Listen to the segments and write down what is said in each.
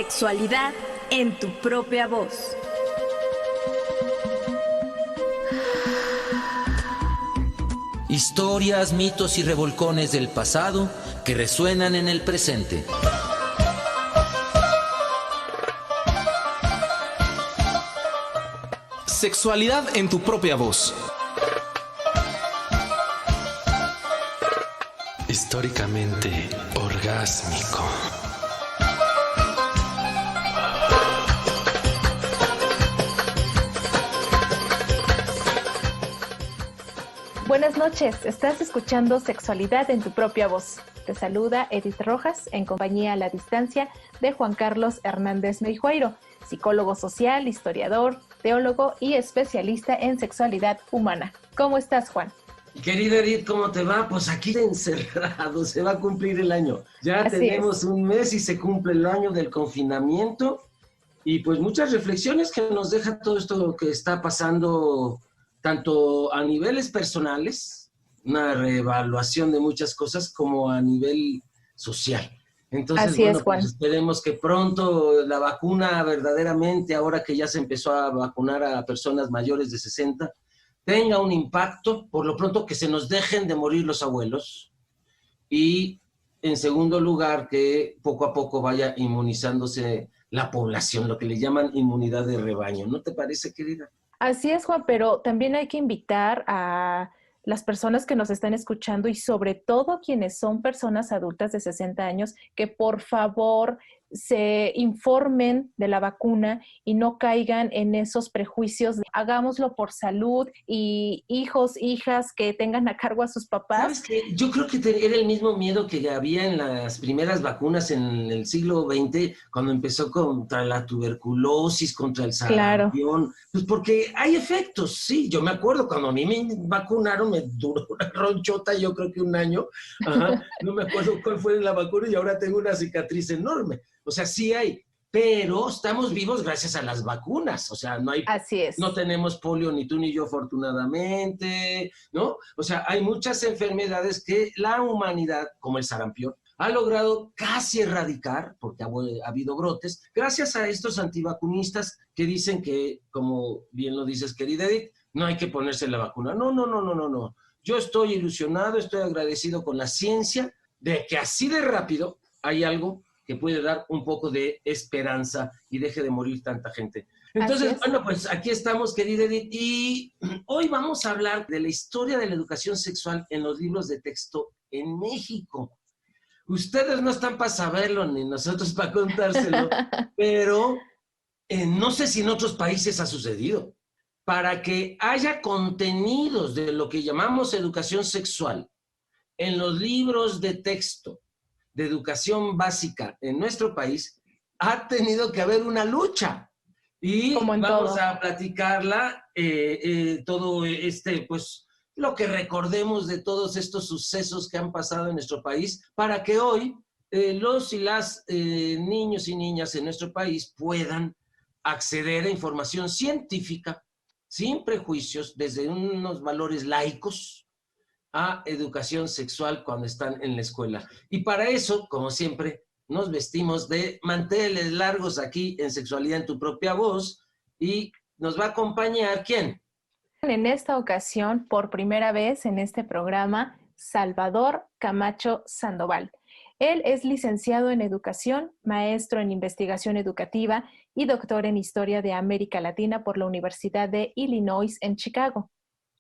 Sexualidad en tu propia voz. Historias, mitos y revolcones del pasado que resuenan en el presente. Sexualidad en tu propia voz. Históricamente orgásmico. Buenas noches, estás escuchando Sexualidad en tu propia voz. Te saluda Edith Rojas en compañía a la distancia de Juan Carlos Hernández Meijueiro, psicólogo social, historiador, teólogo y especialista en sexualidad humana. ¿Cómo estás, Juan? Querida Edith, ¿cómo te va? Pues aquí encerrado, se va a cumplir el año. Ya Así tenemos es. un mes y se cumple el año del confinamiento y pues muchas reflexiones que nos deja todo esto que está pasando tanto a niveles personales, una reevaluación de muchas cosas, como a nivel social. Entonces, Así bueno, es, Juan. pues esperemos que pronto la vacuna verdaderamente, ahora que ya se empezó a vacunar a personas mayores de 60, tenga un impacto, por lo pronto que se nos dejen de morir los abuelos y, en segundo lugar, que poco a poco vaya inmunizándose la población, lo que le llaman inmunidad de rebaño. ¿No te parece, querida? Así es, Juan, pero también hay que invitar a las personas que nos están escuchando y sobre todo quienes son personas adultas de 60 años, que por favor se informen de la vacuna y no caigan en esos prejuicios de hagámoslo por salud y hijos, hijas que tengan a cargo a sus ¿Sabes papás. qué? Yo creo que era el mismo miedo que había en las primeras vacunas en el siglo XX, cuando empezó contra la tuberculosis, contra el Claro. sarampión, pues porque hay efectos, sí. Yo me acuerdo cuando a mí me vacunaron, me duró una ronchota, yo creo que un año, ajá, no me acuerdo cuál fue la vacuna y ahora tengo una cicatriz enorme. O sea, sí hay, pero estamos vivos gracias a las vacunas. O sea, Así no es. tenemos polio ni tú ni yo, afortunadamente, ¿no? O sea, hay muchas enfermedades que la humanidad, como el sarampión, ha logrado casi erradicar, porque ha habido brotes, gracias a estos antivacunistas que dicen que, como bien lo dices, querida Edith, no hay que ponerse la vacuna. No, no, no, no, no, no. Yo estoy ilusionado, estoy agradecido con la ciencia de que así de rápido hay algo que puede dar un poco de esperanza y deje de morir tanta gente. Así Entonces, es. bueno, pues aquí estamos, querida Edith, y hoy vamos a hablar de la historia de la educación sexual en los libros de texto en México. Ustedes no están para saberlo, ni nosotros para contárselo, pero no sé si en otros países ha sucedido. Para que haya contenidos de lo que llamamos educación sexual en los libros de texto de educación básica en nuestro país, ha tenido que haber una lucha. Y Como en vamos todo. a platicarla, todo pues, lo que recordemos de todos estos sucesos que han pasado en nuestro país, para que hoy los y las niños y niñas en nuestro país puedan acceder a información científica, sin prejuicios, desde unos valores laicos, a educación sexual cuando están en la escuela. Y para eso, como siempre, nos vestimos de manteles largos aquí en Sexualidad en tu propia voz y nos va a acompañar, ¿quién? En esta ocasión, por primera vez en este programa, Salvador Camacho Sandoval. Él es licenciado en Educación, maestro en Investigación Educativa y doctor en Historia de América Latina por la Universidad de Illinois en Chicago.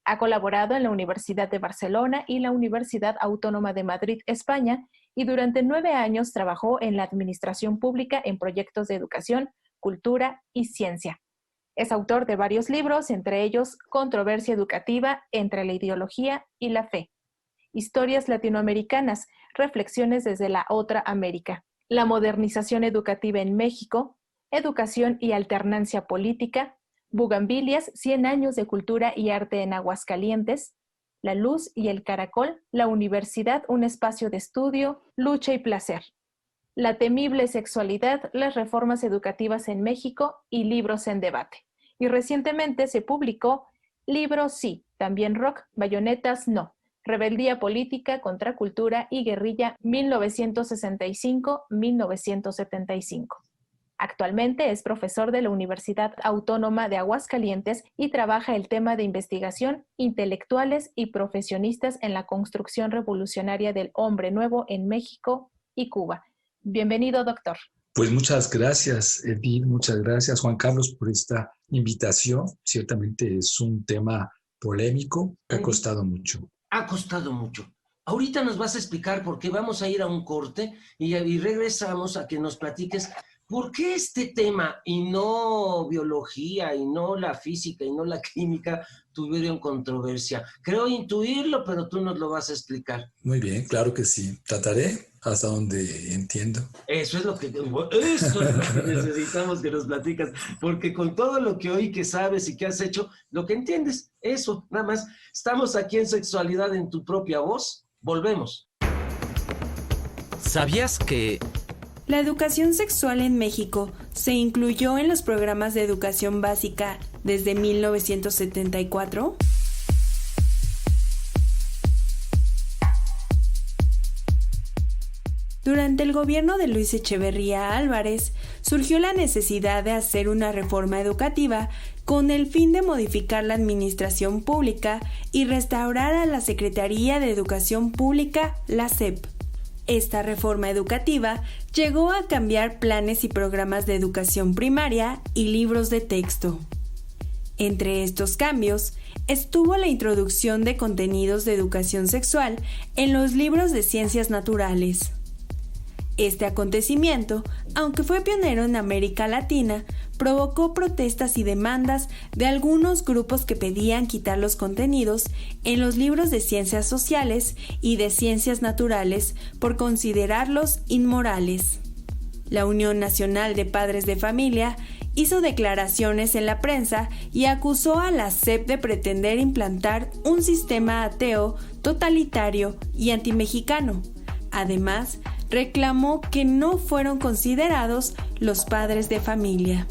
Ha colaborado en la Universidad de Barcelona y la Universidad Autónoma de Madrid, España, y durante 9 años trabajó en la administración pública en proyectos de educación, cultura y ciencia. Es autor de varios libros, entre ellos Controversia educativa entre la ideología y la fe, Historias latinoamericanas, reflexiones desde la otra América, La modernización educativa en México, Educación y alternancia política, Bugambilias, 100 años de cultura y arte en Aguascalientes, La luz y el caracol, La universidad, un espacio de estudio, lucha y placer, La temible sexualidad, las reformas educativas en México y libros en debate. Y recientemente se publicó Libros sí, también rock, bayonetas no, Rebeldía política, contracultura y guerrilla 1965-1975. Actualmente es profesor de la Universidad Autónoma de Aguascalientes y trabaja el tema de investigación, intelectuales y profesionistas en la construcción revolucionaria del hombre nuevo en México y Cuba. Bienvenido, doctor. Pues muchas gracias, Edith, muchas gracias, Juan Carlos, por esta invitación. Ciertamente es un tema polémico que ha costado mucho. Ha costado mucho. Ahorita nos vas a explicar por qué. Vamos a ir a un corte y regresamos a que nos platiques por qué este tema y no biología y no la física y no la química tuvieron controversia. Creo intuirlo, pero tú nos lo vas a explicar. Muy bien, claro que sí. Trataré hasta donde entiendo. Eso es lo que necesitamos que nos platicas, porque con todo lo que oí que sabes y que has hecho, lo que entiendes, eso, nada más. Estamos aquí en Sexualidad en tu propia voz. Volvemos. ¿Sabías que La educación sexual en México se incluyó en los programas de educación básica desde 1974? Durante el gobierno de Luis Echeverría Álvarez, surgió la necesidad de hacer una reforma educativa con el fin de modificar la administración pública y restaurar a la Secretaría de Educación Pública, la SEP. Esta reforma educativa llegó a cambiar planes y programas de educación primaria y libros de texto. Entre estos cambios estuvo la introducción de contenidos de educación sexual en los libros de ciencias naturales. Este acontecimiento, aunque fue pionero en América Latina, provocó protestas y demandas de algunos grupos que pedían quitar los contenidos en los libros de ciencias sociales y de ciencias naturales por considerarlos inmorales. La Unión Nacional de Padres de Familia hizo declaraciones en la prensa y acusó a la SEP de pretender implantar un sistema ateo, totalitario y antimexicano. Además, reclamó que no fueron considerados los padres de familia.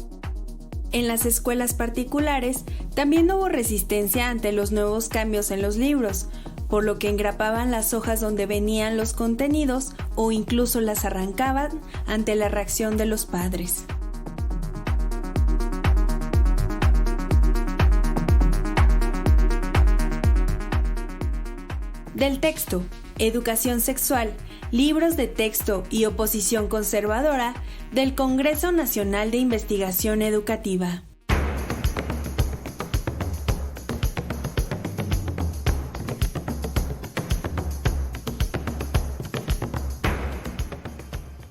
En las escuelas particulares también hubo resistencia ante los nuevos cambios en los libros, por lo que engrapaban las hojas donde venían los contenidos o incluso las arrancaban ante la reacción de los padres. Del texto, educación sexual, libros de texto y oposición conservadora del Congreso Nacional de Investigación Educativa.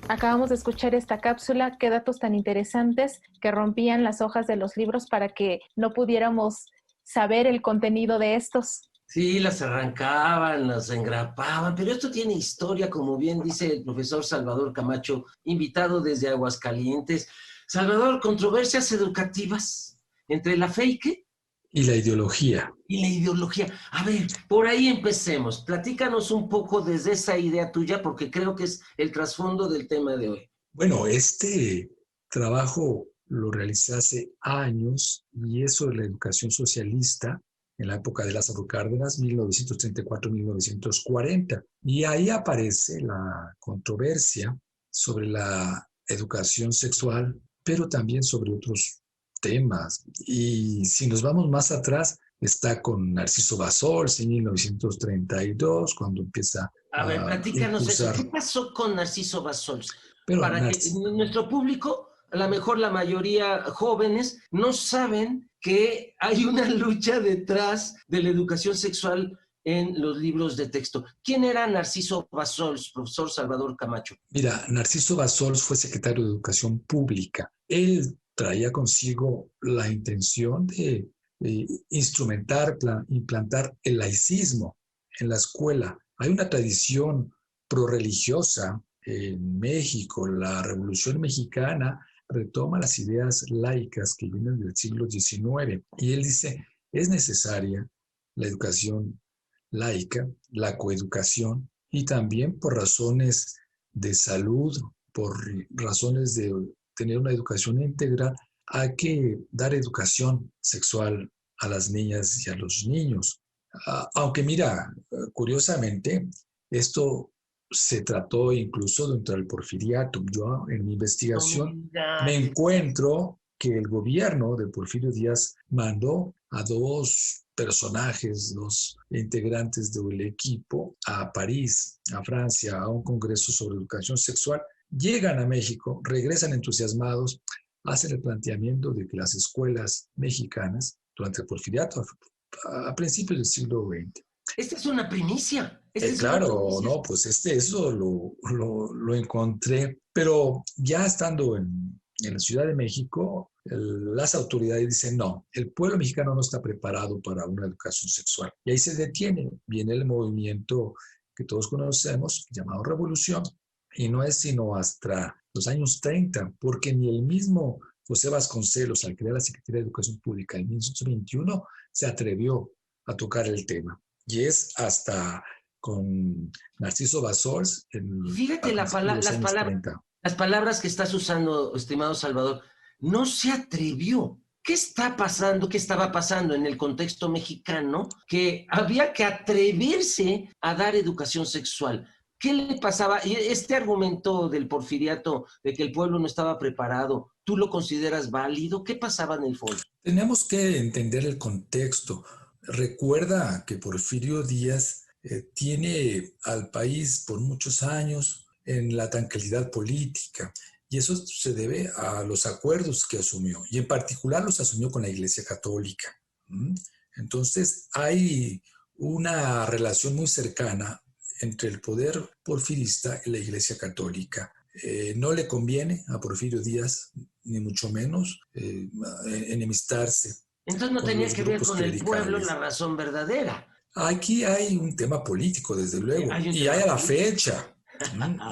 Acabamos de escuchar esta cápsula, qué datos tan interesantes que rompían las hojas de los libros para que no pudiéramos saber el contenido de estos. Sí, las arrancaban, las engrapaban, pero esto tiene historia, como bien dice el profesor Salvador Camacho, invitado desde Aguascalientes. Salvador, controversias educativas entre la fe y ¿qué? Y la ideología. Y la ideología. A ver, por ahí empecemos. Platícanos un poco desde esa idea tuya, porque creo que es el trasfondo del tema de hoy. Bueno, este trabajo lo realicé hace años y es sobre la educación socialista en la época de Lázaro Cárdenas, 1934-1940. Y ahí aparece la controversia sobre la educación sexual, pero también sobre otros temas. Y si nos vamos más atrás, está con Narciso Bassols en 1932, cuando empieza a ver, platícanos impulsar. eso. ¿Qué pasó con Narciso Bassols? Pero Para que nuestro público, a lo mejor la mayoría jóvenes, no saben que hay una lucha detrás de la educación sexual en los libros de texto. ¿Quién era Narciso Bassols, profesor Salvador Camacho? Mira, Narciso Bassols fue secretario de Educación Pública. Él traía consigo la intención de implantar el laicismo en la escuela. Hay una tradición prorreligiosa en México. La Revolución Mexicana retoma las ideas laicas que vienen del siglo XIX. Y él dice, es necesaria la educación laica, la coeducación, y también por razones de salud, por razones de tener una educación integral, hay que dar educación sexual a las niñas y a los niños. Aunque mira, curiosamente, esto se trató incluso dentro del porfiriato. Yo en mi investigación me digas. encuentro que el gobierno de Porfirio Díaz mandó a dos personajes, dos integrantes del equipo, a París, a Francia, a un congreso sobre educación sexual. Llegan a México, regresan entusiasmados, hacen el planteamiento de que las escuelas mexicanas, durante el porfiriato, a principios del siglo XX. Esta es una primicia. Claro, no, pues eso lo encontré, pero ya estando en la Ciudad de México, las autoridades dicen, no, el pueblo mexicano no está preparado para una educación sexual. Y ahí se detiene, viene el movimiento que todos conocemos, llamado Revolución, y no es sino hasta los años 30, porque ni el mismo José Vasconcelos, al crear la Secretaría de Educación Pública en 1921, se atrevió a tocar el tema. Y es hasta con Narciso Bassols. Fíjate las palabras que estás usando, estimado Salvador. No se atrevió. ¿Qué está pasando? ¿Qué estaba pasando en el contexto mexicano? Que había que atreverse a dar educación sexual. ¿Qué le pasaba? Y este argumento del porfiriato de que el pueblo no estaba preparado, ¿tú lo consideras válido? ¿Qué pasaba en el fondo? Tenemos que entender el contexto. Recuerda que Porfirio Díaz tiene al país por muchos años en la tranquilidad política, y eso se debe a los acuerdos que asumió, y en particular los asumió con la Iglesia Católica. Entonces hay una relación muy cercana entre el poder porfirista y la Iglesia Católica. No le conviene a Porfirio Díaz, ni mucho menos, enemistarse. Entonces no tenía que ver con el pueblo la razón verdadera. Aquí hay un tema político, desde luego, y hay a la fecha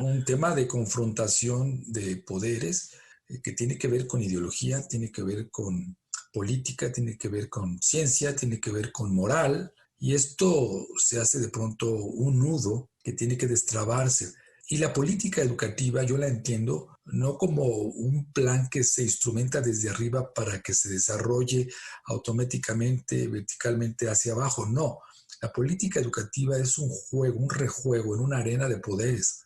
un tema de confrontación de poderes que tiene que ver con ideología, tiene que ver con política, tiene que ver con ciencia, tiene que ver con moral, y esto se hace de pronto un nudo que tiene que destrabarse. Y la política educativa yo la entiendo no como un plan que se instrumenta desde arriba para que se desarrolle automáticamente, verticalmente hacia abajo. No, la política educativa es un juego, un rejuego en una arena de poderes.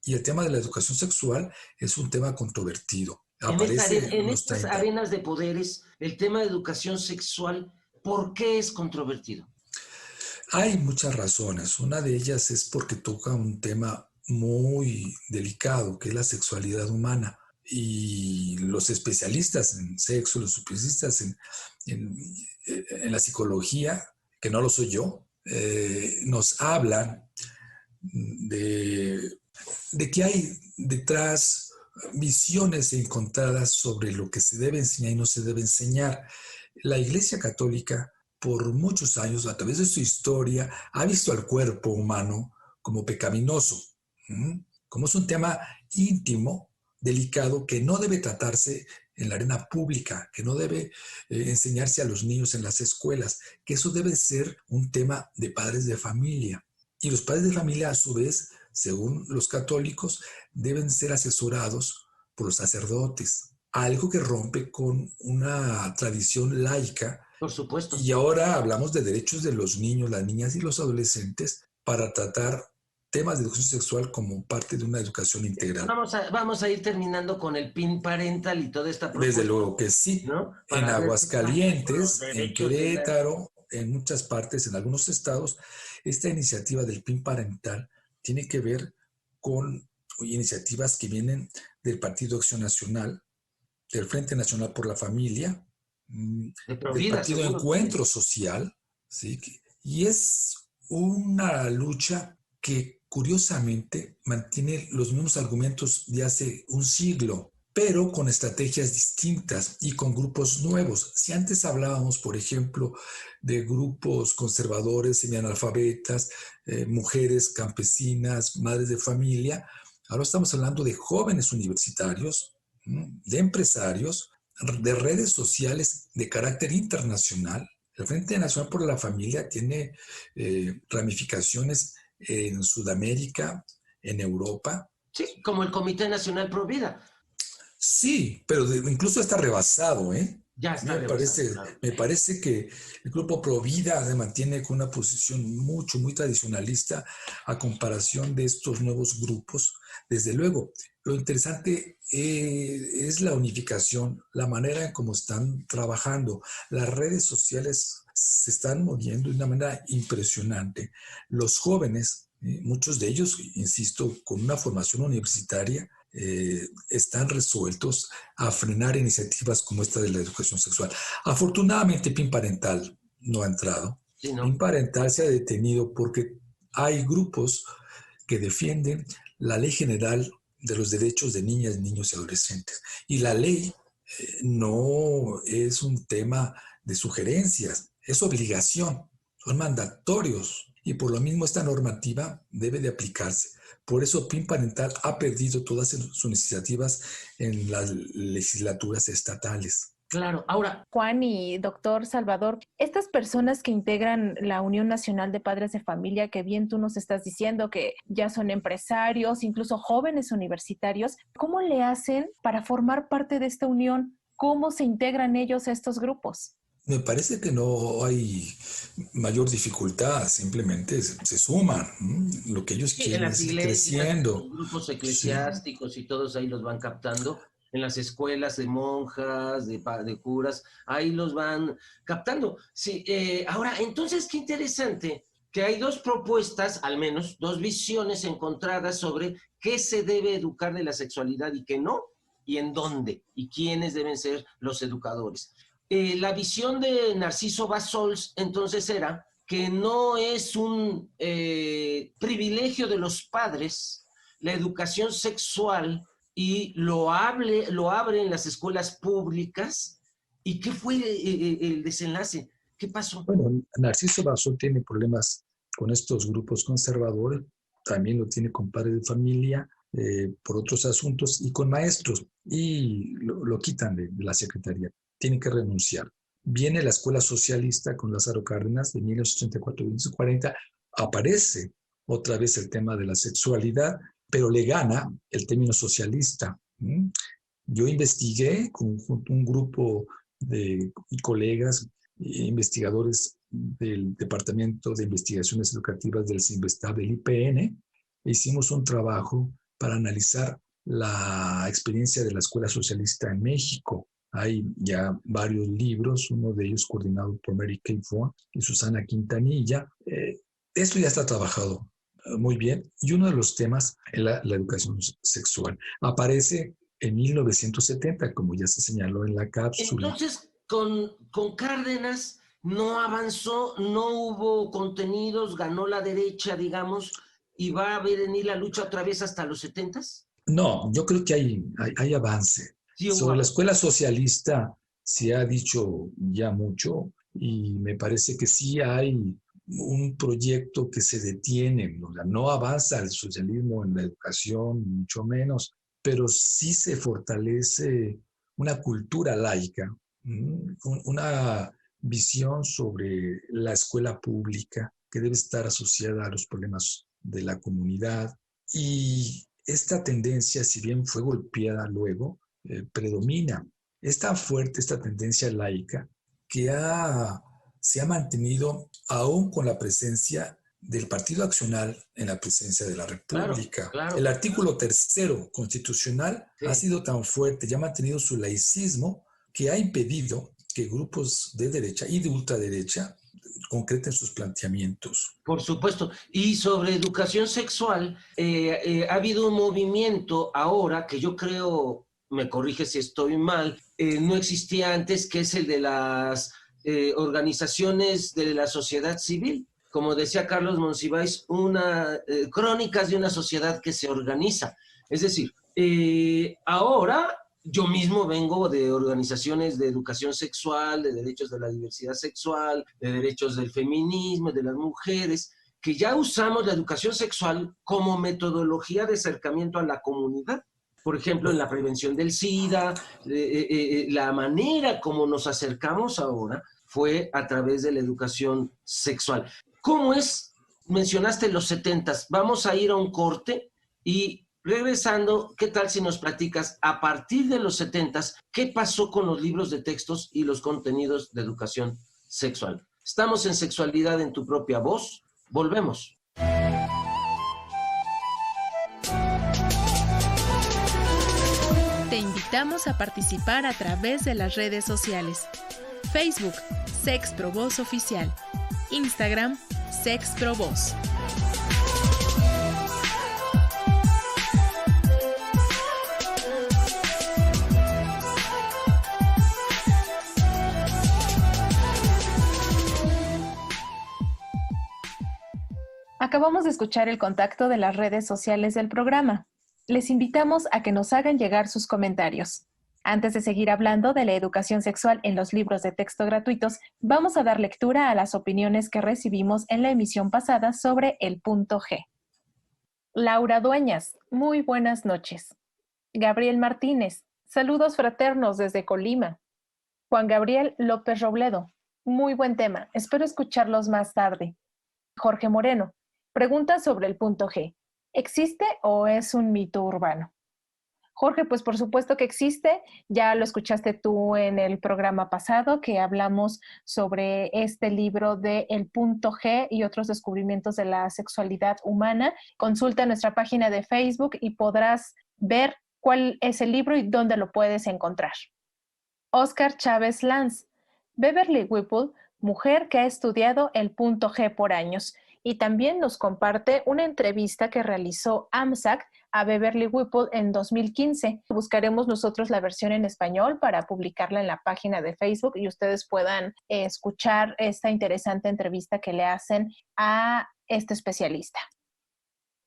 Y el tema de la educación sexual es un tema controvertido. En estas arenas de poderes, el tema de educación sexual, ¿por qué es controvertido? Hay muchas razones. Una de ellas es porque toca un tema muy delicado, que es la sexualidad humana. Y los especialistas en sexo, los especialistas en la psicología, que no lo soy yo, nos hablan de que hay detrás visiones encontradas sobre lo que se debe enseñar y no se debe enseñar. La Iglesia Católica, por muchos años, a través de su historia, ha visto al cuerpo humano como pecaminoso, como es un tema íntimo, delicado, que no debe tratarse en la arena pública, que no debe enseñarse a los niños en las escuelas, que eso debe ser un tema de padres de familia. Y los padres de familia, a su vez, según los católicos, deben ser asesorados por los sacerdotes, algo que rompe con una tradición laica. Por supuesto. Y ahora hablamos de derechos de los niños, las niñas y los adolescentes para tratar temas de educación sexual como parte de una educación integral. Vamos a ir terminando con el PIN parental y toda esta propuesta. Desde luego que sí. ¿No? En Aguascalientes, en Querétaro, en muchas partes, en algunos estados, esta iniciativa del PIN parental tiene que ver con iniciativas que vienen del Partido Acción Nacional, del Frente Nacional por la Familia, del Partido Encuentro Social, ¿sí? Y es una lucha que curiosamente mantiene los mismos argumentos de hace un siglo, pero con estrategias distintas y con grupos nuevos. Si antes hablábamos, por ejemplo, de grupos conservadores, semianalfabetas, mujeres campesinas, madres de familia, ahora estamos hablando de jóvenes universitarios, de empresarios, de redes sociales de carácter internacional. El Frente Nacional por la Familia tiene ramificaciones en Sudamérica, en Europa. Sí, como el Comité Nacional Pro Vida. Sí, pero incluso está rebasado, ¿eh? Ya está rebasado, claro. Me parece que el grupo Provida se mantiene con una posición muy tradicionalista a comparación de estos nuevos grupos. Desde luego, lo interesante es la unificación, la manera en cómo están trabajando. Las redes sociales se están moviendo de una manera impresionante. Los jóvenes, muchos de ellos, insisto, con una formación universitaria, están resueltos a frenar iniciativas como esta de la educación sexual. Afortunadamente, PIN Parental no ha entrado. Sí, ¿no? PIN Parental se ha detenido porque hay grupos que defienden la Ley General de los Derechos de Niñas, Niños y Adolescentes. Y la ley no es un tema de sugerencias, es obligación, son mandatorios. Y por lo mismo esta normativa debe de aplicarse. Por eso PIN Parental ha perdido todas sus iniciativas en las legislaturas estatales. Claro, ahora... Juan y doctor Salvador, estas personas que integran la Unión Nacional de Padres de Familia, que bien tú nos estás diciendo que ya son empresarios, incluso jóvenes universitarios, ¿cómo le hacen para formar parte de esta unión? ¿Cómo se integran ellos a estos grupos? Me parece que no hay mayor dificultad, simplemente se suman. Lo que ellos quieren es ir creciendo. Los grupos eclesiásticos y todos ahí los van captando. En las escuelas de monjas, de curas, ahí los van captando. Sí, ahora, entonces, qué interesante que hay dos propuestas, al menos, dos visiones encontradas sobre qué se debe educar de la sexualidad y qué no, y en dónde, y quiénes deben ser los educadores. La visión de Narciso Bassols, entonces, era que no es un privilegio de los padres la educación sexual y lo abre en las escuelas públicas. ¿Y qué fue el desenlace? ¿Qué pasó? Bueno, Narciso Bassols tiene problemas con estos grupos conservadores, también lo tiene con padres de familia, por otros asuntos, y con maestros, y lo quitan de la secretaría. Tiene que renunciar. Viene la escuela socialista con Lázaro Cárdenas de 1984 y 1940, aparece otra vez el tema de la sexualidad, pero le gana el término socialista. Yo investigué con un grupo de colegas, investigadores del Departamento de Investigaciones Educativas del CINVESTAB, del IPN, e hicimos un trabajo para analizar la experiencia de la escuela socialista en México. Hay ya varios libros, uno de ellos coordinado por Mary Kay Ford y Susana Quintanilla. Esto ya está trabajado muy bien. Y uno de los temas es la educación sexual. Aparece en 1970, como ya se señaló en la cápsula. Entonces, con Cárdenas no avanzó, no hubo contenidos, ganó la derecha, digamos, y va a venir la lucha otra vez hasta los 70s. No, yo creo que hay avance. Sí, sobre la escuela socialista se ha dicho ya mucho y me parece que sí hay un proyecto que se detiene, o sea, no avanza el socialismo en la educación, mucho menos, pero sí se fortalece una cultura laica, una visión sobre la escuela pública que debe estar asociada a los problemas de la comunidad. Y esta tendencia, si bien fue golpeada luego, predomina. Es tan fuerte esta tendencia laica que se ha mantenido aún con la presencia del Partido Accional en la presidencia de la República. Claro. El artículo 3º constitucional ha sido tan fuerte y ha mantenido su laicismo que ha impedido que grupos de derecha y de ultraderecha concreten sus planteamientos. Por supuesto. Y sobre educación sexual, ha habido un movimiento ahora que yo creo, me corrige si estoy mal, no existía antes, que es el de las organizaciones de la sociedad civil. Como decía Carlos Monsiváis, crónicas de una sociedad que se organiza. Es decir, ahora yo mismo vengo de organizaciones de educación sexual, de derechos de la diversidad sexual, de derechos del feminismo, de las mujeres, que ya usamos la educación sexual como metodología de acercamiento a la comunidad. Por ejemplo, en la prevención del SIDA, la manera como nos acercamos ahora fue a través de la educación sexual. ¿Cómo es? Mencionaste los 70s. Vamos a ir a un corte y regresando, ¿qué tal si nos platicas a partir de los 70s qué pasó con los libros de textos y los contenidos de educación sexual? Estamos en Sexualidad en tu propia voz. Volvemos. Te invitamos a participar a través de las redes sociales. Facebook, Sexprovoz Oficial. Instagram, Sexprovoz. Acabamos de escuchar el contacto de las redes sociales del programa. Les invitamos a que nos hagan llegar sus comentarios. Antes de seguir hablando de la educación sexual en los libros de texto gratuitos, vamos a dar lectura a las opiniones que recibimos en la emisión pasada sobre el punto G. Laura Dueñas, muy buenas noches. Gabriel Martínez, saludos fraternos desde Colima. Juan Gabriel López Robledo, muy buen tema, espero escucharlos más tarde. Jorge Moreno, pregunta sobre el punto G. ¿Existe o es un mito urbano? Jorge, pues por supuesto que existe. Ya lo escuchaste tú en el programa pasado que hablamos sobre este libro de El punto G y otros descubrimientos de la sexualidad humana. Consulta nuestra página de Facebook y podrás ver cuál es el libro y dónde lo puedes encontrar. Oscar Chávez Lanz, Beverly Whipple, mujer que ha estudiado el punto G por años, y también nos comparte una entrevista que realizó AMSAC a Beverly Whipple en 2015. Buscaremos nosotros la versión en español para publicarla en la página de Facebook y ustedes puedan escuchar esta interesante entrevista que le hacen a este especialista.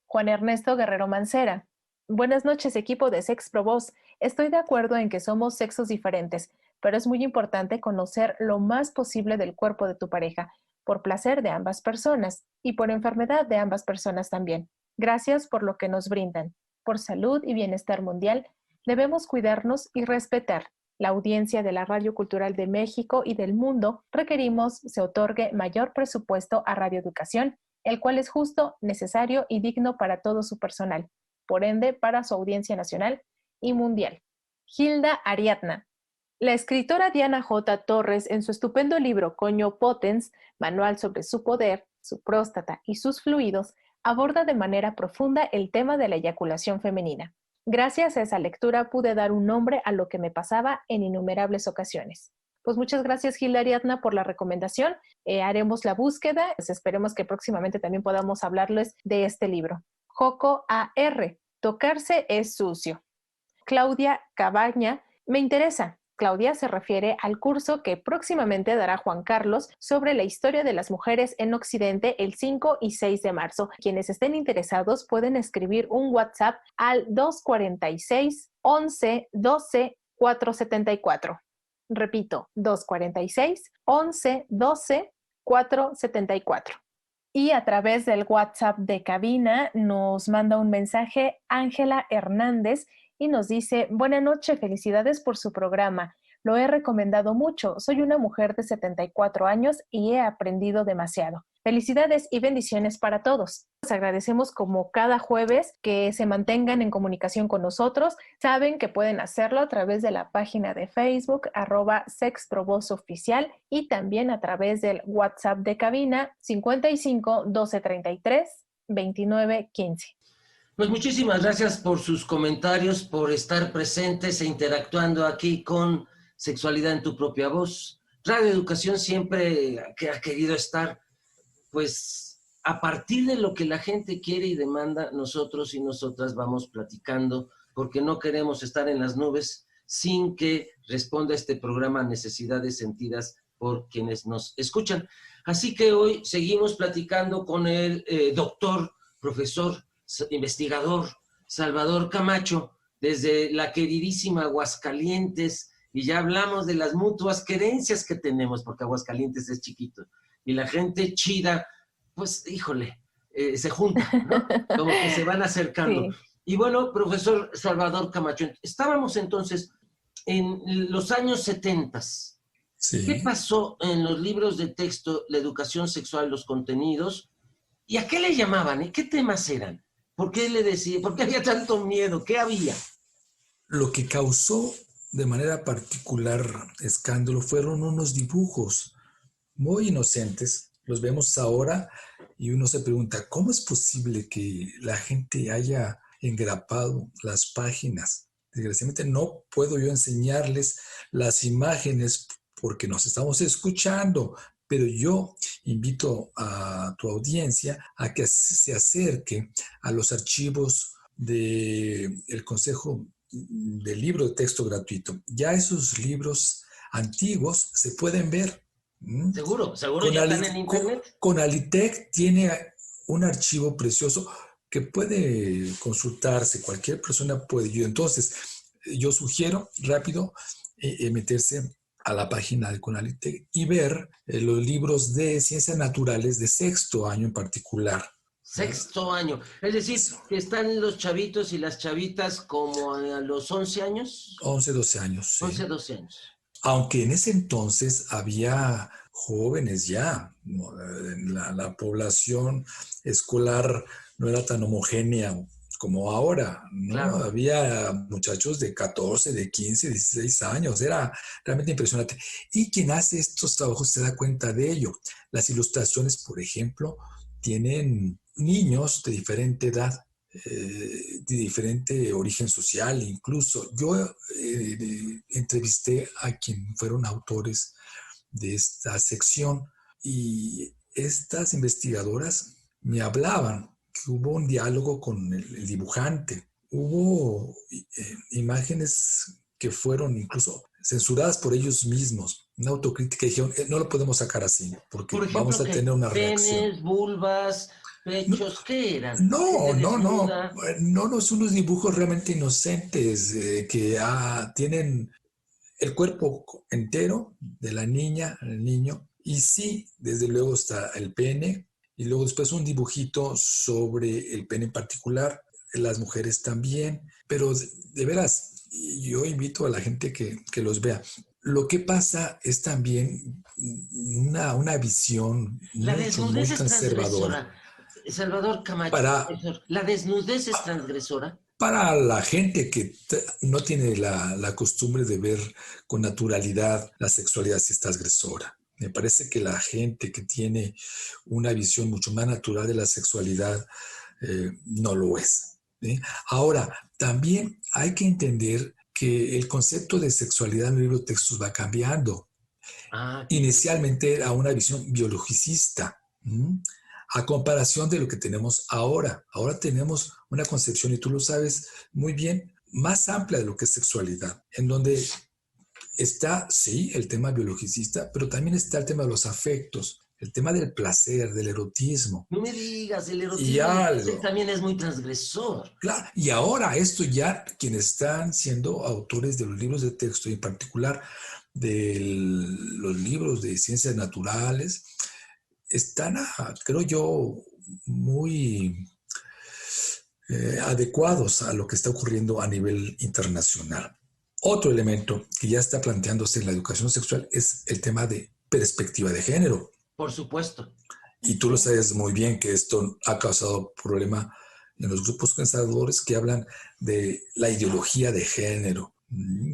Juan Ernesto Guerrero Mancera. Buenas noches, equipo de Sexprovoz. Estoy de acuerdo en que somos sexos diferentes, pero es muy importante conocer lo más posible del cuerpo de tu pareja, por placer de ambas personas y por enfermedad de ambas personas también. Gracias por lo que nos brindan. Por salud y bienestar mundial, debemos cuidarnos y respetar. La audiencia de la Radio Cultural de México y del mundo requerimos se otorgue mayor presupuesto a radioeducación, el cual es justo, necesario y digno para todo su personal, por ende para su audiencia nacional y mundial. Hilda Ariadna. La escritora Diana J. Torres, en su estupendo libro Coño Potens, Manual sobre su poder, su próstata y sus fluidos, aborda de manera profunda el tema de la eyaculación femenina. Gracias a esa lectura pude dar un nombre a lo que me pasaba en innumerables ocasiones. Pues muchas gracias, Hilda Ariadna, por la recomendación. Haremos la búsqueda. Pues esperemos que próximamente también podamos hablarles de este libro. Joco A.R. Tocarse es sucio. Claudia Cabaña. Me interesa. Claudia se refiere al curso que próximamente dará Juan Carlos sobre la historia de las mujeres en Occidente el 5 y 6 de marzo. Quienes estén interesados pueden escribir un WhatsApp al 246 11 12 474. Repito, 246 11 12 474. Y a través del WhatsApp de cabina nos manda un mensaje Ángela Hernández y nos dice: buenas noches, felicidades por su programa. Lo he recomendado mucho. Soy una mujer de 74 años y he aprendido demasiado. Felicidades y bendiciones para todos. Les agradecemos como cada jueves que se mantengan en comunicación con nosotros. Saben que pueden hacerlo a través de la página de Facebook @sexprovozoficial y también a través del WhatsApp de cabina 55 12 33 29 15. Pues muchísimas gracias por sus comentarios, por estar presentes e interactuando aquí con Sexualidad en tu propia voz. Radio Educación siempre que ha querido estar, pues a partir de lo que la gente quiere y demanda, nosotros y nosotras vamos platicando, porque no queremos estar en las nubes sin que responda este programa a necesidades sentidas por quienes nos escuchan. Así que hoy seguimos platicando con el doctor, profesor, investigador Salvador Camacho, desde la queridísima Aguascalientes, y ya hablamos de las mutuas querencias que tenemos, porque Aguascalientes es chiquito, y la gente chida, pues, híjole, se junta, ¿no? Como que se van acercando. Sí. Y bueno, profesor Salvador Camacho, estábamos entonces en los años 70. Sí. ¿Qué pasó en los libros de texto, la educación sexual, los contenidos? ¿Y a qué le llamaban? ¿Y qué temas eran? ¿Por qué le decía? ¿Por qué había tanto miedo? ¿Qué había? Lo que causó de manera particular escándalo fueron unos dibujos muy inocentes. Los vemos ahora y uno se pregunta, ¿cómo es posible que la gente haya engrapado las páginas? Desgraciadamente no puedo yo enseñarles las imágenes porque nos estamos escuchando, pero yo invito a tu audiencia a que se acerque a los archivos del Consejo del Libro de Texto Gratuito. Ya esos libros antiguos se pueden ver. Seguro ya están en internet. Conalitec tiene un archivo precioso que puede consultarse, cualquier persona puede. Entonces, yo sugiero rápido meterse a la página de Conalitec y ver los libros de ciencias naturales de sexto año en particular. Sexto año. Es decir, que están los chavitos y las chavitas como a los 11 años. 11, 12 años. Sí. 11, 12 años. Aunque en ese entonces había jóvenes ya, ¿no? La población escolar no era tan homogénea como ahora, ¿no? Claro. Había muchachos de 14, de 15, 16 años, era realmente impresionante. Y quien hace estos trabajos se da cuenta de ello. Las ilustraciones, por ejemplo, tienen niños de diferente edad, de diferente origen social. Incluso yo entrevisté a quien fueron autores de esta sección y estas investigadoras me hablaban que hubo un diálogo con el dibujante, hubo imágenes que fueron incluso censuradas por ellos mismos, una autocrítica, y dijeron, no lo podemos sacar así, porque por ejemplo, vamos a tener una reacción. Penes, vulvas, pechos, ¿qué eran? No, son unos dibujos realmente inocentes que tienen el cuerpo entero de la niña, el niño, y sí, desde luego está el pene, y luego después un dibujito sobre el pene en particular, las mujeres también, pero de veras, yo invito a la gente que los vea. Lo que pasa es también una visión muy conservadora. Salvador Camacho, ¿la desnudez es transgresora? Para la gente que no tiene la costumbre de ver con naturalidad la sexualidad, sí es transgresora. Me parece que la gente que tiene una visión mucho más natural de la sexualidad no lo es, ¿sí? Ahora, también hay que entender que el concepto de sexualidad en el libro de textos va cambiando. Inicialmente era una visión biologicista, a comparación de lo que tenemos ahora. Ahora tenemos una concepción, y tú lo sabes muy bien, más amplia de lo que es sexualidad, en donde está, sí, el tema biologicista, pero también está el tema de los afectos, el tema del placer, del erotismo. No me digas, el erotismo también es muy transgresor. Claro, y ahora esto ya, quienes están siendo autores de los libros de texto, y en particular de los libros de ciencias naturales, están, creo yo, muy adecuados a lo que está ocurriendo a nivel internacional. Otro elemento que ya está planteándose en la educación sexual es el tema de perspectiva de género. Por supuesto. Y tú lo sabes muy bien que esto ha causado problema en los grupos conservadores que hablan de la ideología de género,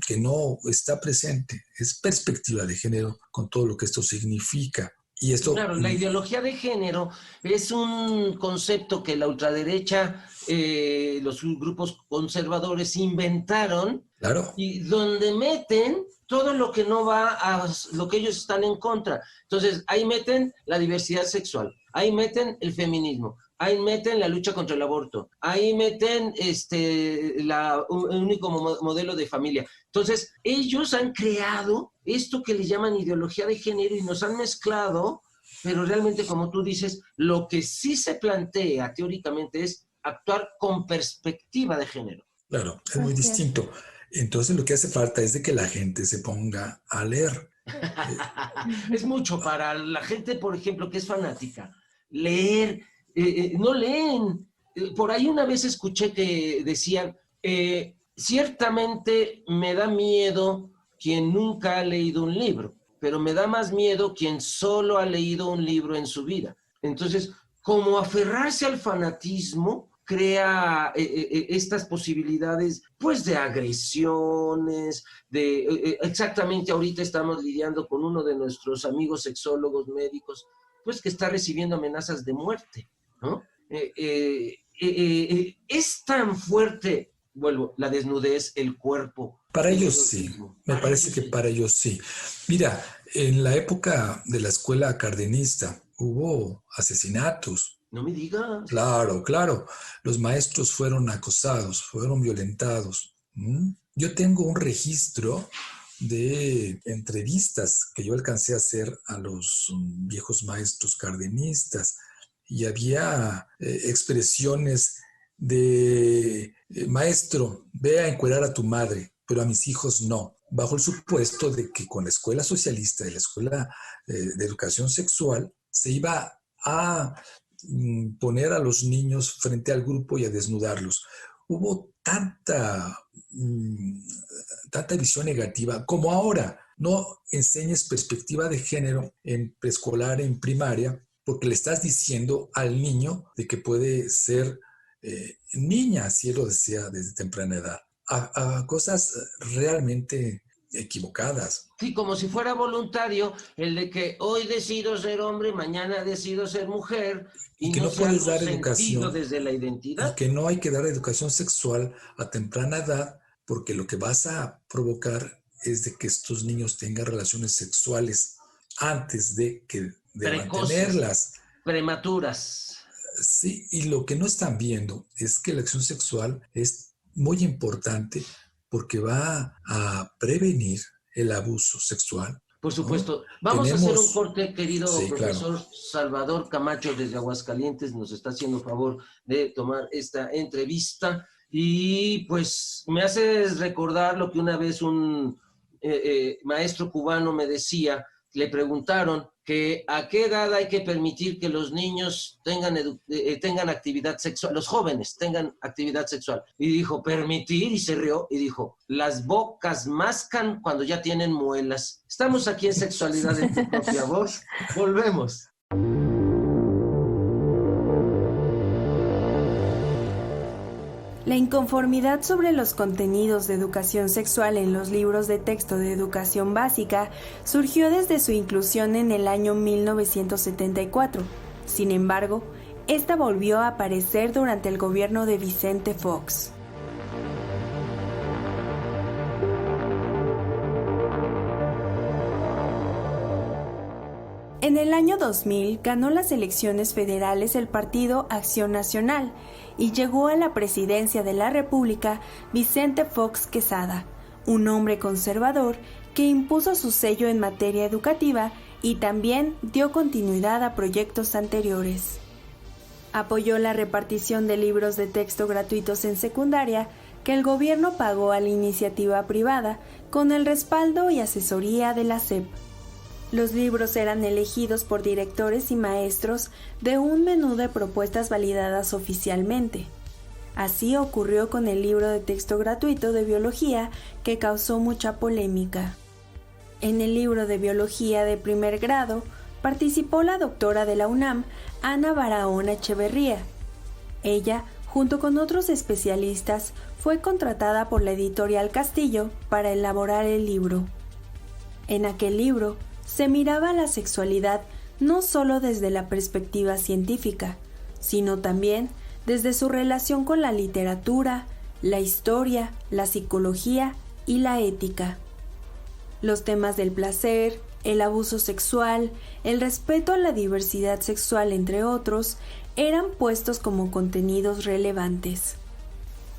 que no está presente. Es perspectiva de género con todo lo que esto significa. Y esto, claro, la ideología de género es un concepto que la ultraderecha, los grupos conservadores inventaron, claro, y donde meten todo lo que no va a lo que ellos están en contra. Entonces, ahí meten la diversidad sexual, ahí meten el feminismo, ahí meten la lucha contra el aborto, ahí meten el único modelo de familia. Entonces, ellos han creado esto que le llaman ideología de género y nos han mezclado, pero realmente, como tú dices, lo que sí se plantea teóricamente es actuar con perspectiva de género. Claro, es muy distinto. Entonces, lo que hace falta es de que la gente se ponga a leer. Es mucho para la gente, por ejemplo, que es fanática. Leer, no leen. Por ahí una vez escuché que decían, ciertamente me da miedo quien nunca ha leído un libro, pero me da más miedo quien solo ha leído un libro en su vida. Entonces, como aferrarse al fanatismo crea estas posibilidades pues de agresiones, exactamente ahorita estamos lidiando con uno de nuestros amigos sexólogos médicos, pues que está recibiendo amenazas de muerte, ¿no? Es tan fuerte, la desnudez, el cuerpo. Para ellos sí, me parece que para ellos sí. Mira, en la época de la escuela cardenista hubo asesinatos. No me digas. Claro. Los maestros fueron acosados, fueron violentados. Yo tengo un registro de entrevistas que yo alcancé a hacer a los viejos maestros cardenistas y había expresiones de maestro, ve a encuerar a tu madre, pero a mis hijos no, bajo el supuesto de que con la escuela socialista y la escuela de educación sexual se iba a poner a los niños frente al grupo y a desnudarlos. Hubo tanta visión negativa como ahora. No enseñes perspectiva de género en preescolar, en primaria, porque le estás diciendo al niño de que puede ser niña si él lo desea desde temprana edad, a cosas realmente equivocadas. Sí, como si fuera voluntario el de que hoy decido ser hombre, mañana decido ser mujer, y que no puedes dar educación desde la identidad. Y que no hay que dar educación sexual a temprana edad, porque lo que vas a provocar es de que estos niños tengan relaciones sexuales antes de mantenerlas. Prematuras. Sí, y lo que no están viendo es que la acción sexual es muy importante porque va a prevenir el abuso sexual. Por supuesto. ¿No? Vamos a hacer un corte, querido profesor. Claro. Salvador Camacho desde Aguascalientes nos está haciendo favor de tomar esta entrevista y pues me haces recordar lo que una vez un maestro cubano me decía. Le preguntaron que a qué edad hay que permitir que los niños tengan actividad sexual, los jóvenes tengan actividad sexual. Y dijo, permitir, y se rió, y dijo, las bocas mascan cuando ya tienen muelas. Estamos aquí en Sexualidad en tu propia voz. Volvemos. La inconformidad sobre los contenidos de educación sexual en los libros de texto de educación básica surgió desde su inclusión en el año 1974. Sin embargo, esta volvió a aparecer durante el gobierno de Vicente Fox. En el año 2000 ganó las elecciones federales el partido Acción Nacional y llegó a la presidencia de la República Vicente Fox Quesada, un hombre conservador que impuso su sello en materia educativa y también dio continuidad a proyectos anteriores. Apoyó la repartición de libros de texto gratuitos en secundaria que el gobierno pagó a la iniciativa privada con el respaldo y asesoría de la SEP. Los libros eran elegidos por directores y maestros de un menú de propuestas validadas oficialmente. Así ocurrió con el libro de texto gratuito de biología, que causó mucha polémica. En el libro de biología de primer grado participó la doctora de la UNAM, Ana Barahona Echeverría. Ella, junto con otros especialistas, fue contratada por la editorial Castillo para elaborar el libro. En aquel libro, se miraba la sexualidad no solo desde la perspectiva científica, sino también desde su relación con la literatura, la historia, la psicología y la ética. Los temas del placer, el abuso sexual, el respeto a la diversidad sexual, entre otros, eran puestos como contenidos relevantes.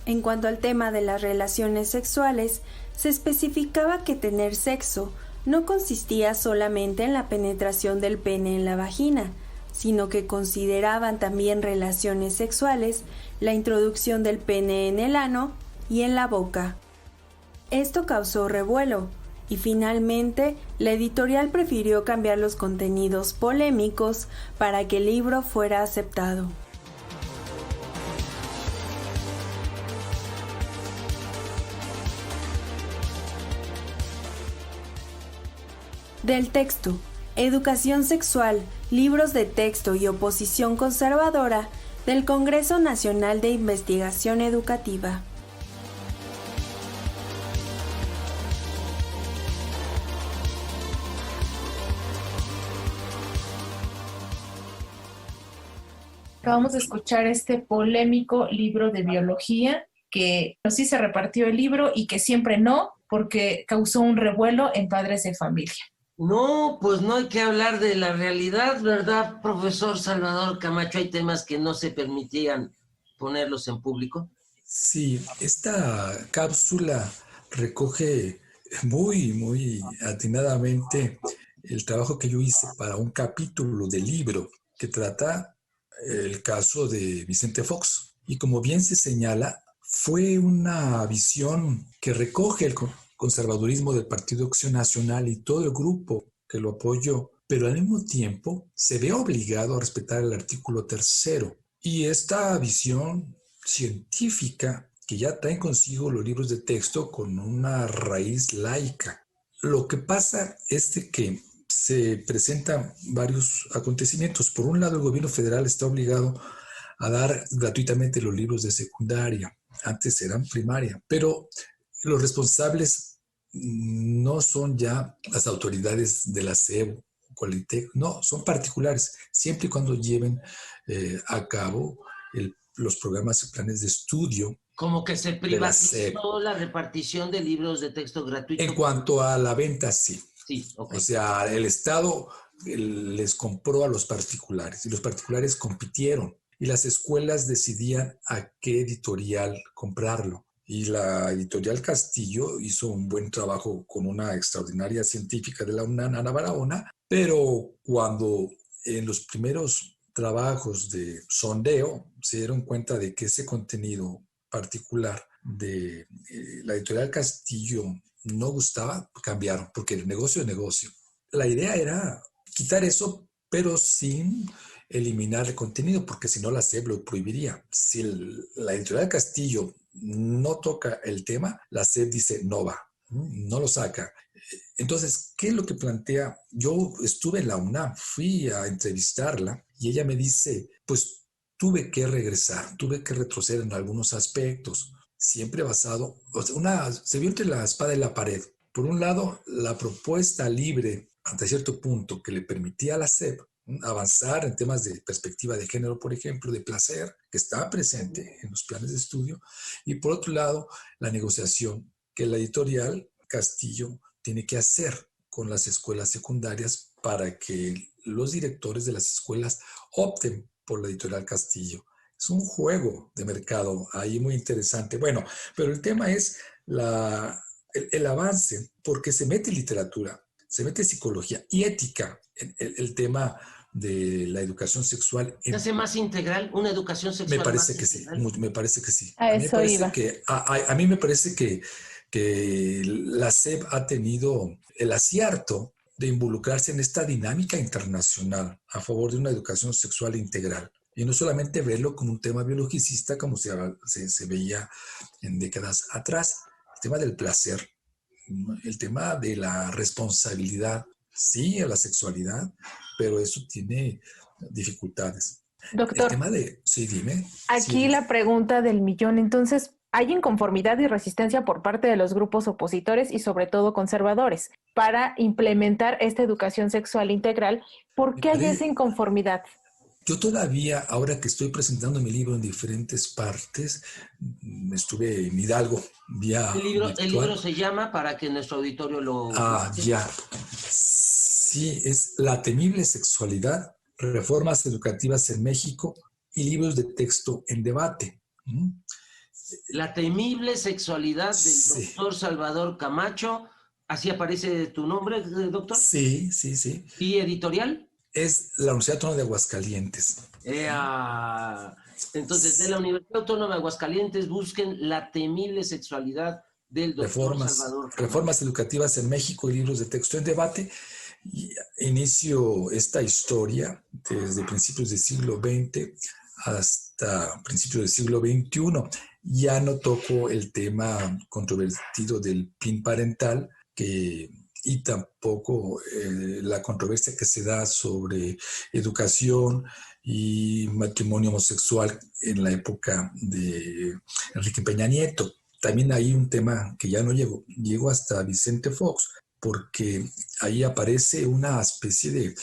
En cuanto al tema de las relaciones sexuales, se especificaba que tener sexo no consistía solamente en la penetración del pene en la vagina, sino que consideraban también relaciones sexuales la introducción del pene en el ano y en la boca. Esto causó revuelo, y finalmente la editorial prefirió cambiar los contenidos polémicos para que el libro fuera aceptado. Del texto, educación sexual, libros de texto y oposición conservadora, del Congreso Nacional de Investigación Educativa. Acabamos de escuchar este polémico libro de biología que sí se repartió el libro y que siempre no, porque causó un revuelo en padres de familia. No, pues no hay que hablar de la realidad, ¿verdad, profesor Salvador Camacho? Hay temas que no se permitían ponerlos en público. Sí, esta cápsula recoge muy atinadamente el trabajo que yo hice para un capítulo del libro que trata el caso de Vicente Fox. Y como bien se señala, fue una visión que recoge el conservadurismo del Partido Acción Nacional y todo el grupo que lo apoyó, pero al mismo tiempo se ve obligado a respetar el artículo 3. Y esta visión científica que ya traen consigo los libros de texto con una raíz laica. Lo que pasa es de que se presentan varios acontecimientos. Por un lado, el gobierno federal está obligado a dar gratuitamente los libros de secundaria. Antes eran primaria, pero los responsables no son ya las autoridades de la SEP, Qualitec, no, son particulares, siempre y cuando lleven a cabo los programas y planes de estudio. Como que se privatizó la repartición de libros de texto gratuitos. En cuanto a la venta, sí. Sí, okay. O sea, el Estado les compró a los particulares y los particulares compitieron y las escuelas decidían a qué editorial comprarlo. Y la editorial Castillo hizo un buen trabajo con una extraordinaria científica de la UNAM, Ana Barahona, pero cuando en los primeros trabajos de sondeo se dieron cuenta de que ese contenido particular de la editorial Castillo no gustaba, cambiaron, porque el negocio es negocio. La idea era quitar eso, pero sin eliminar el contenido, porque si no la SEP lo prohibiría. Si la editorial Castillo no toca el tema, la SEP dice no va, no lo saca. Entonces, ¿qué es lo que plantea? Yo estuve en la UNAM, fui a entrevistarla y ella me dice, pues tuve que regresar, tuve que retroceder en algunos aspectos, siempre basado, se vio entre la espada y la pared. Por un lado, la propuesta libre hasta cierto punto que le permitía a la SEP avanzar en temas de perspectiva de género, por ejemplo, de placer, que estaba presente en los planes de estudio, y por otro lado, la negociación que la editorial Castillo tiene que hacer con las escuelas secundarias para que los directores de las escuelas opten por la editorial Castillo. Es un juego de mercado ahí muy interesante. Bueno, pero el tema es el avance, porque se mete literatura, se mete psicología y ética en el tema de la educación sexual. ¿Se hace más integral una educación sexual? Me parece que sí, me parece que sí. A eso iba. A mí me parece que la SEP ha tenido el acierto de involucrarse en esta dinámica internacional a favor de una educación sexual integral. Y no solamente verlo como un tema biologicista como se veía en décadas atrás. El tema del placer, el tema de la responsabilidad, sí, a la sexualidad, pero eso tiene dificultades. Doctor, el tema sí, dime. Aquí sí, la pregunta del millón. Entonces, ¿hay inconformidad y resistencia por parte de los grupos opositores y sobre todo conservadores para implementar esta educación sexual integral? ¿Por qué hay esa inconformidad? Yo todavía, ahora que estoy presentando mi libro en diferentes partes, estuve en Hidalgo, vía El libro se llama, para que nuestro auditorio lo... ya. Sí, es La temible sexualidad, reformas educativas en México y libros de texto en debate. La temible sexualidad del doctor Salvador Camacho. ¿Así aparece tu nombre, doctor? Sí. ¿Y editorial? Es la Universidad Autónoma de Aguascalientes. Entonces, de la Universidad Autónoma de Aguascalientes, busquen La temible sexualidad del doctor Salvador Camacho. Reformas educativas en México y libros de texto en debate. Y inicio esta historia desde principios del siglo XX hasta principios del siglo XXI. Ya no toco el tema controvertido del PIN parental, que y tampoco la controversia que se da sobre educación y matrimonio homosexual en la época de Enrique Peña Nieto. También hay un tema que ya no llegó hasta Vicente Fox, porque ahí aparece una especie de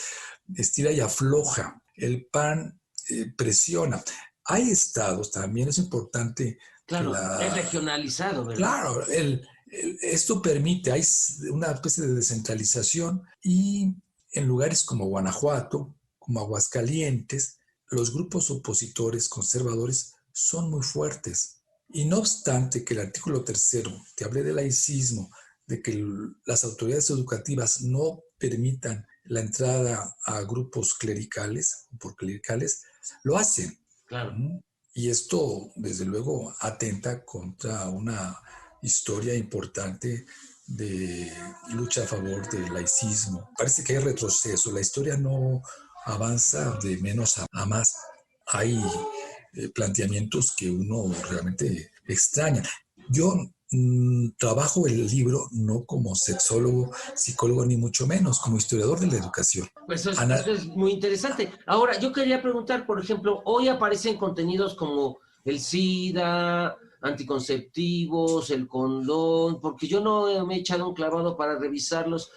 estira y afloja. El PAN presiona. Hay estados, también es importante. Claro, es regionalizado, ¿verdad? Claro, esto permite, hay una especie de descentralización y en lugares como Guanajuato, como Aguascalientes, los grupos opositores conservadores son muy fuertes. Y no obstante que el artículo 3 te hable de laicismo, de que las autoridades educativas no permitan la entrada a grupos clericales, por clericales, lo hacen. Claro. Y esto, desde luego, atenta contra una historia importante de lucha a favor del laicismo. Parece que hay retroceso, la historia no avanza de menos a más. Hay planteamientos que uno realmente extraña. Yo trabajo el libro no como sexólogo, psicólogo, ni mucho menos, como historiador de la educación. Pues eso es muy interesante. Ahora, yo quería preguntar, por ejemplo, hoy aparecen contenidos como el SIDA, anticonceptivos, el condón, porque yo no me he echado un clavado para revisarlos.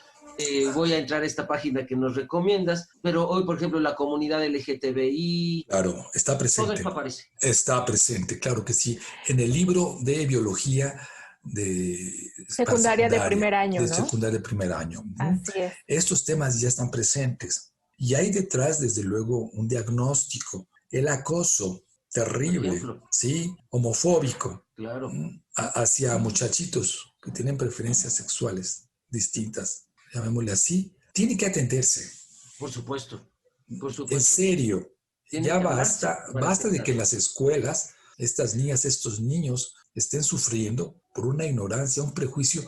Voy a entrar a esta página que nos recomiendas, pero hoy, por ejemplo, la comunidad LGTBI... Claro, está presente. Todo esto aparece. Está presente, claro que sí. En el libro de biología de secundaria de primer año, de ¿no? Secundaria de primer año. Así es. Estos temas ya están presentes. Y hay detrás, desde luego, un diagnóstico. El acoso terrible, ¿sí? Homofóbico. Claro. Hacia muchachitos que tienen preferencias sexuales distintas, llamémosle así, tiene que atenderse. Por supuesto. Por supuesto. En serio. Ya basta de que en las escuelas estas niñas, estos niños estén sufriendo por una ignorancia, un prejuicio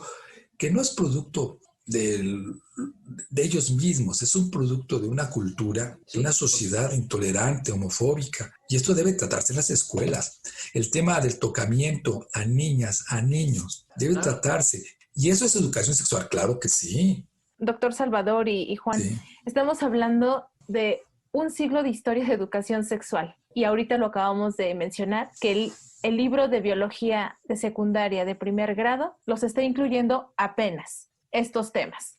que no es producto de ellos mismos, es un producto de una cultura, de una sociedad intolerante, homofóbica, y esto debe tratarse en las escuelas. El tema del tocamiento a niñas, a niños, debe tratarse, y eso es educación sexual, claro que sí. Doctor Salvador y Juan, sí. Estamos hablando de un siglo de historia de educación sexual, y ahorita lo acabamos de mencionar, que el libro de biología de secundaria de primer grado los está incluyendo apenas estos temas.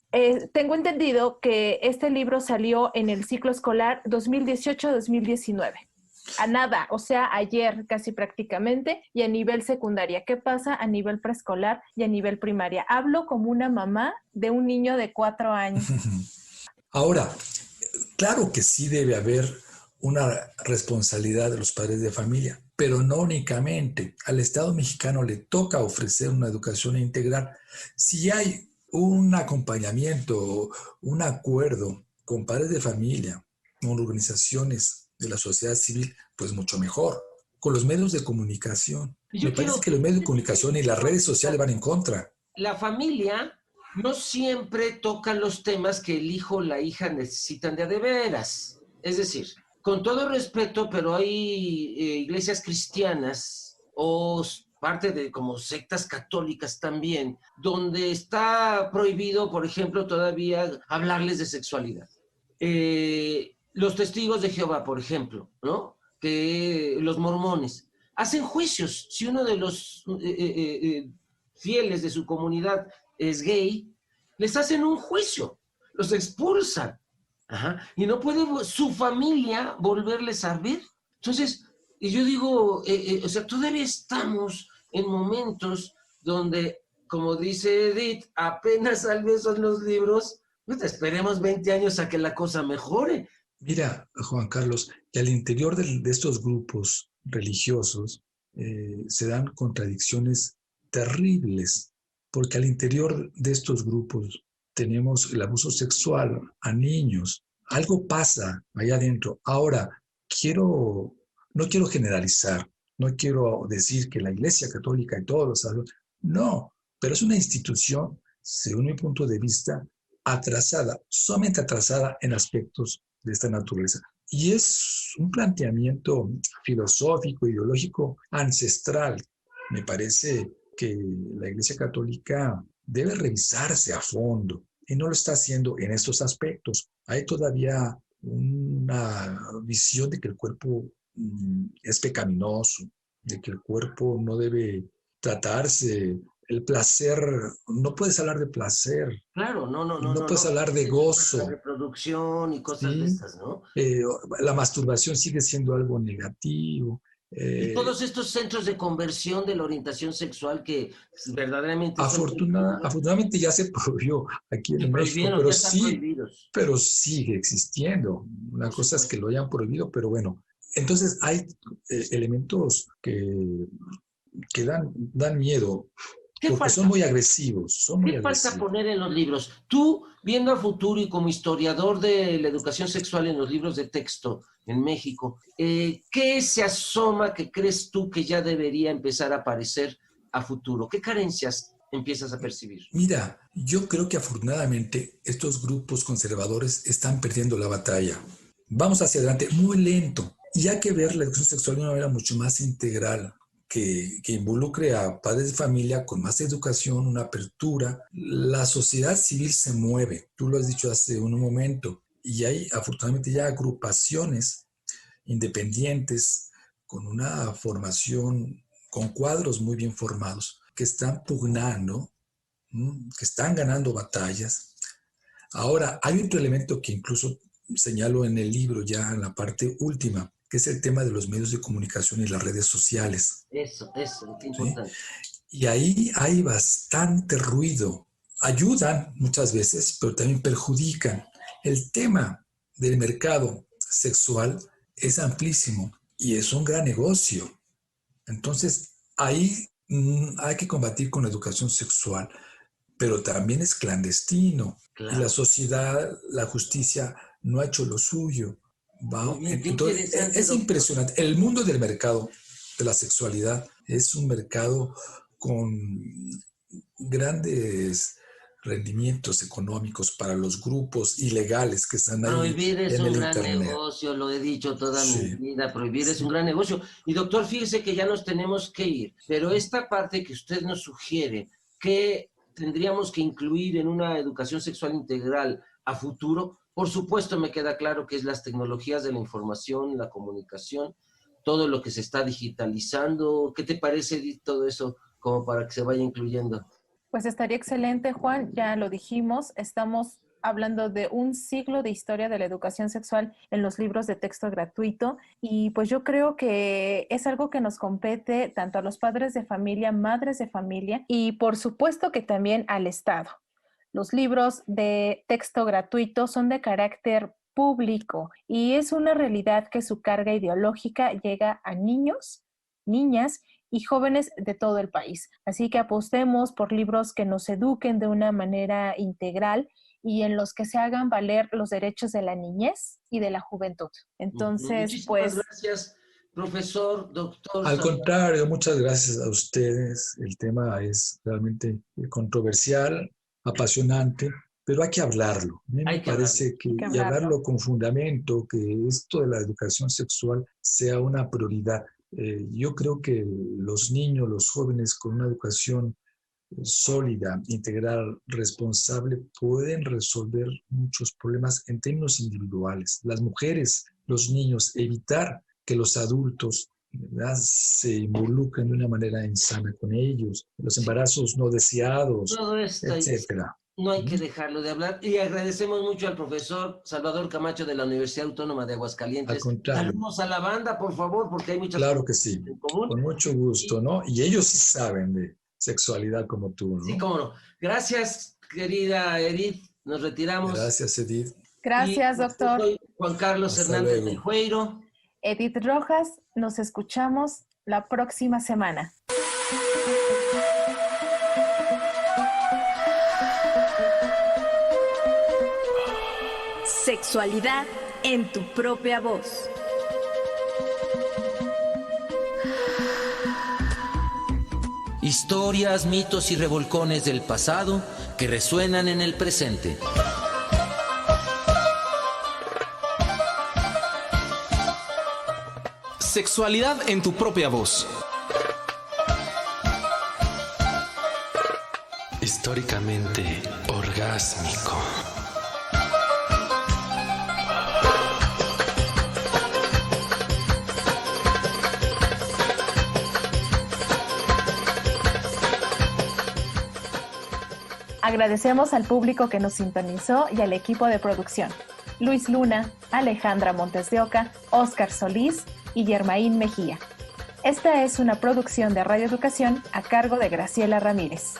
Tengo entendido que este libro salió en el ciclo escolar 2018-2019. A nada, o sea, ayer casi prácticamente, y a nivel secundaria. ¿Qué pasa a nivel preescolar y a nivel primaria? Hablo como una mamá de un niño de 4 años. Ahora, claro que sí debe haber una responsabilidad de los padres de familia, pero no únicamente. Al Estado mexicano le toca ofrecer una educación integral. Si hay un acompañamiento, un acuerdo con padres de familia, con organizaciones de la sociedad civil, pues mucho mejor. Con los medios de comunicación. Me parece que los medios de comunicación y las redes sociales van en contra. La familia no siempre toca los temas que el hijo o la hija necesitan de veras. Es decir, con todo respeto, pero hay iglesias cristianas o parte de como sectas católicas también, donde está prohibido, por ejemplo, todavía hablarles de sexualidad. Los testigos de Jehová, por ejemplo, ¿no? Que los mormones hacen juicios. Si uno de los fieles de su comunidad es gay, les hacen un juicio, los expulsan. Ajá. Y no puede su familia volverles a ver. Entonces, y yo digo, o sea, todavía estamos en momentos donde, como dice Edith, apenas tal vez son los libros, pues esperemos 20 años a que la cosa mejore. Mira, Juan Carlos, que al interior de estos grupos religiosos se dan contradicciones terribles, porque al interior de estos grupos tenemos el abuso sexual a niños. Algo pasa allá adentro. Ahora, no quiero generalizar, no quiero decir que la Iglesia Católica y todos los sacerdotes, no, pero es una institución, según mi punto de vista, atrasada, sumamente atrasada en aspectos de esta naturaleza. Y es un planteamiento filosófico, ideológico, ancestral. Me parece que la Iglesia Católica debe revisarse a fondo y no lo está haciendo en estos aspectos. Hay todavía una visión de que el cuerpo es pecaminoso, de que el cuerpo no debe tratarse. El placer, no puedes hablar de placer. Claro, no puedes hablar de gozo. La reproducción y cosas de estas, ¿no? La masturbación sigue siendo algo negativo. Y todos estos centros de conversión de la orientación sexual que verdaderamente... Afortunadamente ya se prohibió aquí en México, pero sigue existiendo. Una cosa es que lo hayan prohibido, pero bueno. Entonces hay elementos que dan miedo. Porque son muy agresivos. ¿Qué falta poner en los libros? Tú, viendo a futuro y como historiador de la educación sexual en los libros de texto en México, ¿qué se asoma que crees tú que ya debería empezar a aparecer a futuro? ¿Qué carencias empiezas a percibir? Mira, yo creo que afortunadamente estos grupos conservadores están perdiendo la batalla. Vamos hacia adelante muy lento. Y hay que ver la educación sexual de una manera mucho más integral. Que involucre a padres de familia con más educación, una apertura. La sociedad civil se mueve, tú lo has dicho hace un momento, y hay afortunadamente ya agrupaciones independientes con una formación, con cuadros muy bien formados, que están pugnando, que están ganando batallas. Ahora, hay otro elemento que incluso señalo en el libro ya en la parte última, que es el tema de los medios de comunicación y las redes sociales. Eso, qué importante. ¿Sí? Y ahí hay bastante ruido. Ayudan muchas veces, pero también perjudican. El tema del mercado sexual es amplísimo y es un gran negocio. Entonces, ahí hay que combatir con la educación sexual, pero también es clandestino. Claro. Y la sociedad, la justicia, no ha hecho lo suyo. Entonces, es impresionante. El mundo del mercado de la sexualidad es un mercado con grandes rendimientos económicos para los grupos ilegales que están ahí. Prohibir es un gran negocio, lo he dicho toda mi vida, prohibir es un gran negocio. Y doctor, fíjese que ya nos tenemos que ir, pero esta parte que usted nos sugiere, que tendríamos que incluir en una educación sexual integral a futuro, por supuesto me queda claro que es las tecnologías de la información, la comunicación, todo lo que se está digitalizando. ¿Qué te parece, Edith, todo eso como para que se vaya incluyendo? Pues estaría excelente, Juan, ya lo dijimos, estamos hablando de un siglo de historia de la educación sexual en los libros de texto gratuito y pues yo creo que es algo que nos compete tanto a los padres de familia, madres de familia y por supuesto que también al Estado. Los libros de texto gratuito son de carácter público y es una realidad que su carga ideológica llega a niños, niñas y jóvenes de todo el país. Así que apostemos por libros que nos eduquen de una manera integral y en los que se hagan valer los derechos de la niñez y de la juventud. Entonces, muchísimas gracias, profesor, doctor. Al contrario, muchas gracias a ustedes. El tema es realmente controversial, apasionante, pero hay que hablarlo. A mí me parece que y hablarlo con fundamento, que esto de la educación sexual sea una prioridad. Yo creo que los niños, los jóvenes con una educación sólida, integral, responsable, pueden resolver muchos problemas en términos individuales. Las mujeres, los niños, evitar que los adultos, ¿verdad?, se involucren de una manera insana con ellos, los embarazos no deseados, etcétera. No hay que dejarlo de hablar. Y agradecemos mucho al profesor Salvador Camacho de la Universidad Autónoma de Aguascalientes. Al contrario. Saludos a la banda, por favor, porque hay muchas Claro que sí, en común. Con mucho gusto, ¿no? Y ellos sí saben de sexualidad como tú, ¿no? Sí, cómo no. Gracias, querida Edith. Nos retiramos. Gracias, Edith. Gracias, doctor. Soy Juan Carlos Hernández del Jueiro. Edith Rojas, nos escuchamos la próxima semana. Sexualidad en tu propia voz. Historias, mitos y revolcones del pasado que resuenan en el presente. Sexualidad en tu propia voz. históricamente orgásmico. Agradecemos al público que nos sintonizó y al equipo de producción: Luis Luna, Alejandra Montes de Oca, Óscar Solís y Yermaín Mejía. Esta es una producción de Radio Educación a cargo de Graciela Ramírez.